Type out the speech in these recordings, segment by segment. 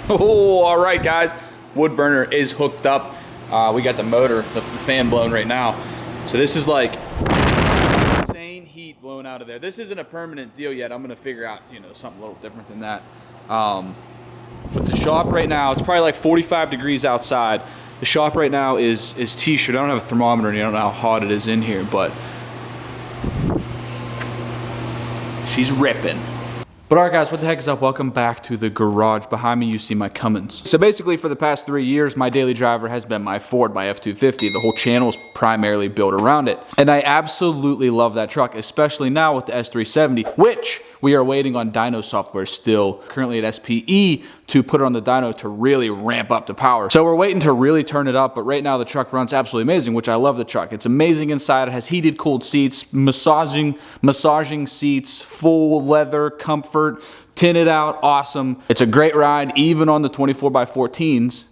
Oh, all right, guys. Wood burner is hooked up. We got the motor, the fan blown right now. So this is like insane heat blowing out of there. This isn't a permanent deal yet. I'm gonna figure out, you know, something a little different than that. But the shop right now, it's probably like 45 degrees outside. The shop right now is t-shirt. I don't have a thermometer and I don't know how hot it is in here, but she's ripping. But alright guys, what the heck is up? Welcome back to the garage. Behind me you see my Cummins. So basically for the past 3 years, my daily driver has been my Ford, my F-250. The whole channel is primarily built around it. And I absolutely love that truck, especially now with the S370, which we are waiting on dyno software still, currently at SPE, to put it on the dyno to really ramp up the power. So we're waiting to really turn it up, but right now the truck runs absolutely amazing, which I love the truck. It's amazing inside. It has heated, cooled seats, massaging seats, full leather comfort, tinted out, awesome. It's a great ride, even on the 24x14s.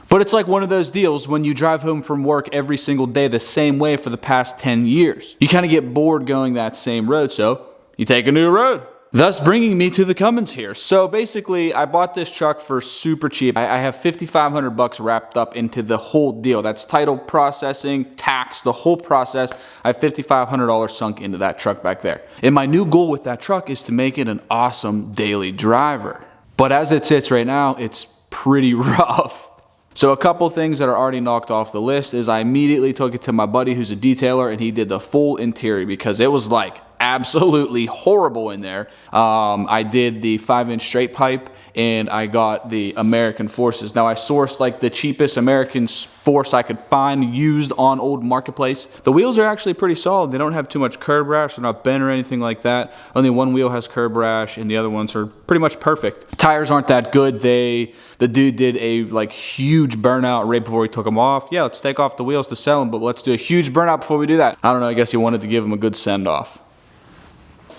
But it's like one of those deals when you drive home from work every single day the same way for the past 10 years. You kind of get bored going that same road, so you take a new road. Thus bringing me to the Cummins here. So basically, I bought this truck for super cheap. I have $5,500 wrapped up into the whole deal. That's title processing, tax, the whole process. I have $5,500 sunk into that truck back there. And my new goal with that truck is to make it an awesome daily driver. But as it sits right now, it's pretty rough. So a couple things that are already knocked off the list is I immediately took it to my buddy who's a detailer and he did the full interior because it was like absolutely horrible in there. I did the 5-inch straight pipe and I got the American Forces. Now I sourced like the cheapest American Force I could find used on old marketplace. The wheels are actually pretty solid. They don't have too much curb rash. They're not bent or anything like that. Only one wheel has curb rash and the other ones are pretty much perfect. Tires aren't that good. The dude did a like huge burnout right before he took them off. Yeah, let's take off the wheels to sell them, but let's do a huge burnout before we do that. I don't know, I guess he wanted to give him a good send off.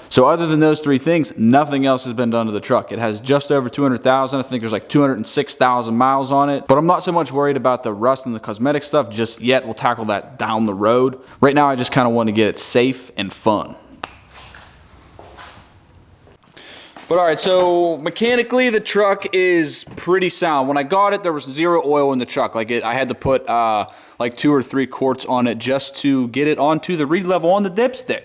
So other than those three things, nothing else has been done to the truck. It has just over 200,000. I think there's like 206,000 miles on it. But I'm not so much worried about the rust and the cosmetic stuff just yet. We'll tackle that down the road. Right now, I just kind of want to get it safe and fun. But all right, so mechanically, the truck is pretty sound. When I got it, there was 0 oil in the truck. Like I had to put like 2 or 3 quarts on it just to get it onto the reed level on the dipstick.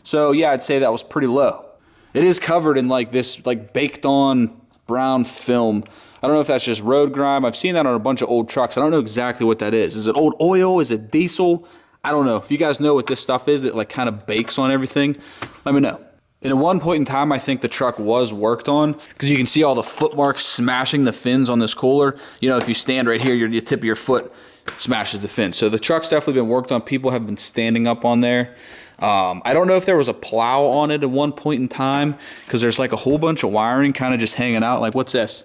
So yeah, I'd say that was pretty low. It is covered in like this like baked on brown film. I don't know if that's just road grime. I've seen that on a bunch of old trucks. I don't know exactly what that is. Is it old oil? Is it diesel? I don't know. If you guys know what this stuff is that like kind of bakes on everything, let me know. And at one point in time, I think the truck was worked on because you can see all the footmarks smashing the fins on this cooler. You know, if you stand right here, your tip of your foot smashes the fin. So the truck's definitely been worked on. People have been standing up on there. I don't know if there was a plow on it at one point in time because there's like a whole bunch of wiring kind of just hanging out. Like, what's this?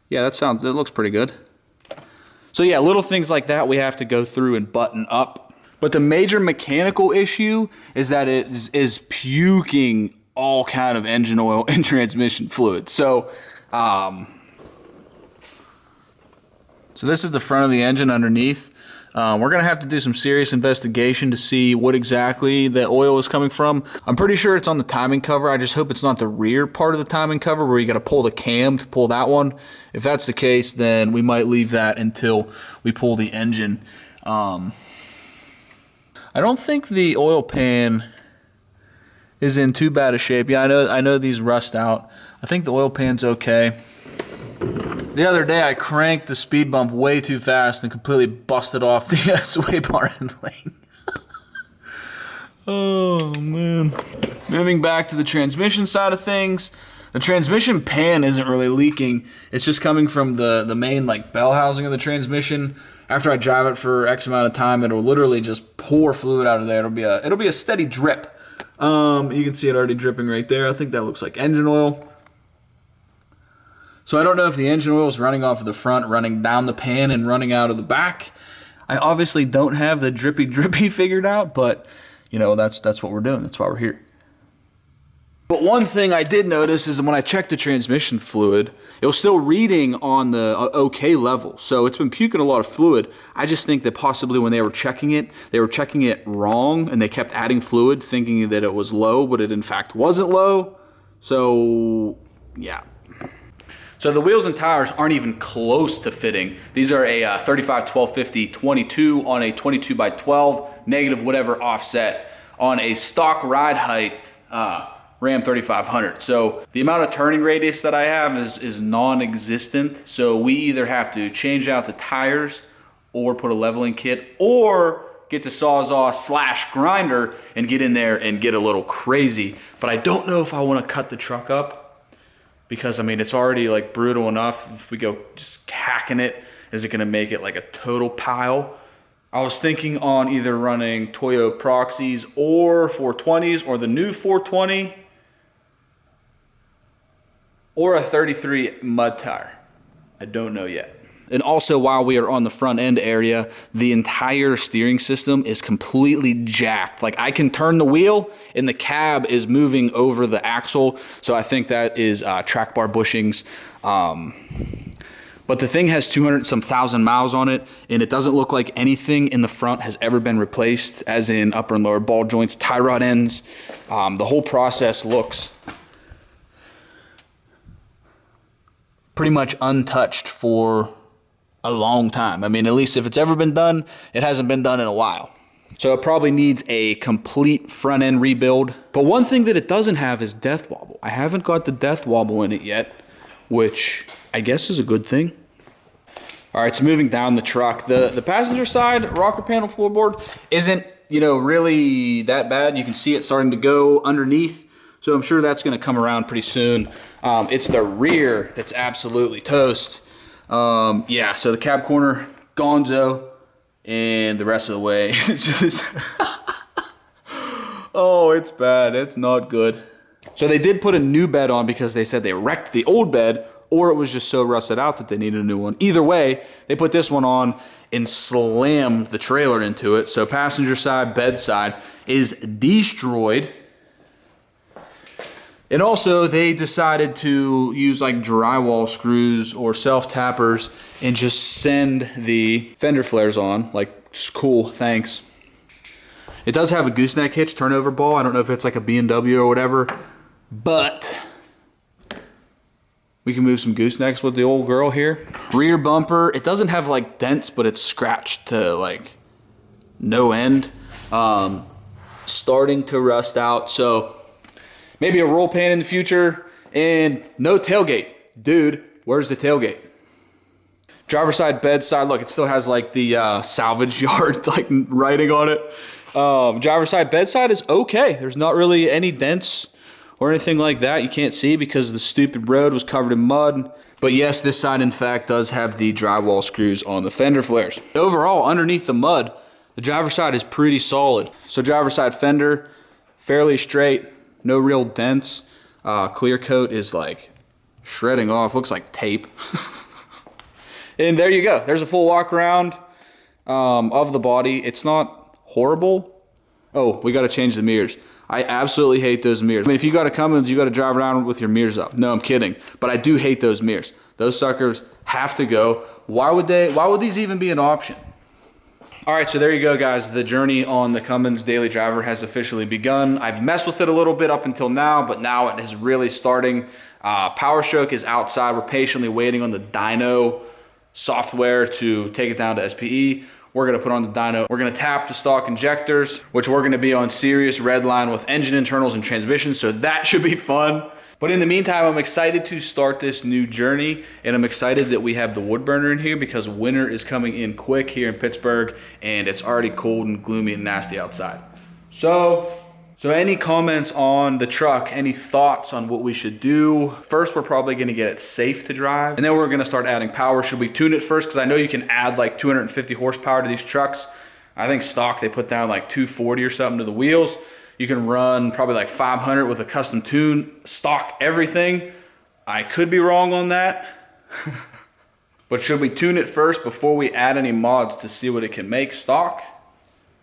Yeah, it looks pretty good. So yeah, little things like that we have to go through and button up. But the major mechanical issue is that it is puking all kind of engine oil and transmission fluid. So this is the front of the engine underneath. We're gonna have to do some serious investigation to see what exactly the oil is coming from. I'm pretty sure it's on the timing cover. I just hope it's not the rear part of the timing cover where you gotta pull the cam to pull that one. If that's the case, then we might leave that until we pull the engine. I don't think the oil pan is in too bad a shape. Yeah, I know these rust out. I think the oil pan's okay. The other day I cranked the speed bump way too fast and completely busted off the sway bar end link. Oh man. Moving back to the transmission side of things, the transmission pan isn't really leaking. It's just coming from the main like bell housing of the transmission. After I drive it for X amount of time, it'll literally just pour fluid out of there. It'll be a steady drip. You can see it already dripping right there. I think that looks like engine oil. So I don't know if the engine oil is running off of the front, running down the pan, and running out of the back. I obviously don't have the drippy figured out, but you know, that's what we're doing. That's why we're here. But one thing I did notice is when I checked the transmission fluid, it was still reading on the okay level. So it's been puking a lot of fluid. I just think that possibly when they were checking it wrong, and they kept adding fluid thinking that it was low, but it in fact wasn't low. So yeah. So the wheels and tires aren't even close to fitting. These are a 35-12-50 22 on a 22 by 12 negative whatever offset on a stock ride height Ram 3500. So the amount of turning radius that I have is non-existent. So we either have to change out the tires or put a leveling kit, or get the Sawzall / grinder and get in there and get a little crazy. But I don't know if I want to cut the truck up, because I mean, it's already like brutal enough. If we go just hacking it, is it going to make it like a total pile? I was thinking on either running Toyo Proxies or 420s, or the new 420, or a 33 mud tire. I don't know yet. And also, while we are on the front end area, the entire steering system is completely jacked. Like, I can turn the wheel and the cab is moving over the axle. So I think that is track bar bushings. But the thing has 200-some thousand miles on it, and it doesn't look like anything in the front has ever been replaced, as in upper and lower ball joints, tie rod ends. The whole process looks pretty much untouched for a long time. I mean, at least if it's ever been done, it hasn't been done in a while. So it probably needs a complete front end rebuild. But one thing that it doesn't have is death wobble. I haven't got the death wobble in it yet, which I guess is a good thing. All right, so moving down the truck, the passenger side rocker panel floorboard isn't, you know, really that bad. You can see it starting to go underneath. So I'm sure that's gonna come around pretty soon. It's the rear that's absolutely toast. Yeah, so the cab corner, gonzo, and the rest of the way, it's just, oh, it's bad, it's not good. So they did put a new bed on because they said they wrecked the old bed, or it was just so rusted out that they needed a new one. Either way, they put this one on and slammed the trailer into it. So passenger side, bed side is destroyed. And also, they decided to use like drywall screws or self-tappers and just send the fender flares on. Like, cool, thanks. It does have a gooseneck hitch turnover ball. I don't know if it's like a B&W or whatever, but we can move some goosenecks with the old girl here. Rear bumper, it doesn't have like dents, but it's scratched to like no end. Starting to rust out, so maybe a roll pan in the future, and no tailgate. Dude, where's the tailgate? Driver side, bed side, look, it still has like the salvage yard like writing on it. Driver side, bed side is okay. There's not really any dents or anything like that. You can't see because the stupid road was covered in mud. But yes, this side in fact does have the drywall screws on the fender flares. Overall, underneath the mud, the driver side is pretty solid. So driver side fender, fairly straight. No real dents. Clear coat is like shredding off. Looks like tape. And there you go. There's a full walk around of the body. It's not horrible. Oh, we got to change the mirrors. I absolutely hate those mirrors. I mean, if you got a Cummins, you got to drive around with your mirrors up. No, I'm kidding. But I do hate those mirrors. Those suckers have to go. Why would these even be an option? All right, so there you go, guys. The journey on the Cummins Daily Driver has officially begun. I've messed with it a little bit up until now, but now it is really starting. POWERSTROKE is outside. We're patiently waiting on the dyno software to take it down to SPE. We're gonna put on the dyno. We're gonna tap the stock injectors, which we're gonna be on serious red line with engine internals and transmission, so that should be fun. But in the meantime, I'm excited to start this new journey, and I'm excited that we have the wood burner in here because winter is coming in quick here in Pittsburgh, and it's already cold and gloomy and nasty outside. So any comments on the truck? Any thoughts on what we should do? First, we're probably gonna get it safe to drive, and then we're gonna start adding power. Should we tune it first? Because I know you can add like 250 horsepower to these trucks. I think stock, they put down like 240 or something to the wheels. You can run probably like 500 with a custom tune, stock everything. I could be wrong on that. But should we tune it first before we add any mods to see what it can make stock?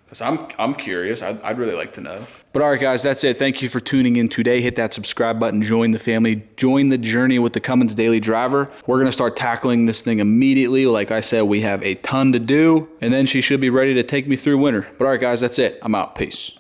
Because I'm curious. I'd really like to know. But all right, guys, that's it. Thank you for tuning in today. Hit that subscribe button. Join the family. Join the journey with the Cummins Daily Driver. We're going to start tackling this thing immediately. Like I said, we have a ton to do. And then she should be ready to take me through winter. But all right, guys, that's it. I'm out. Peace.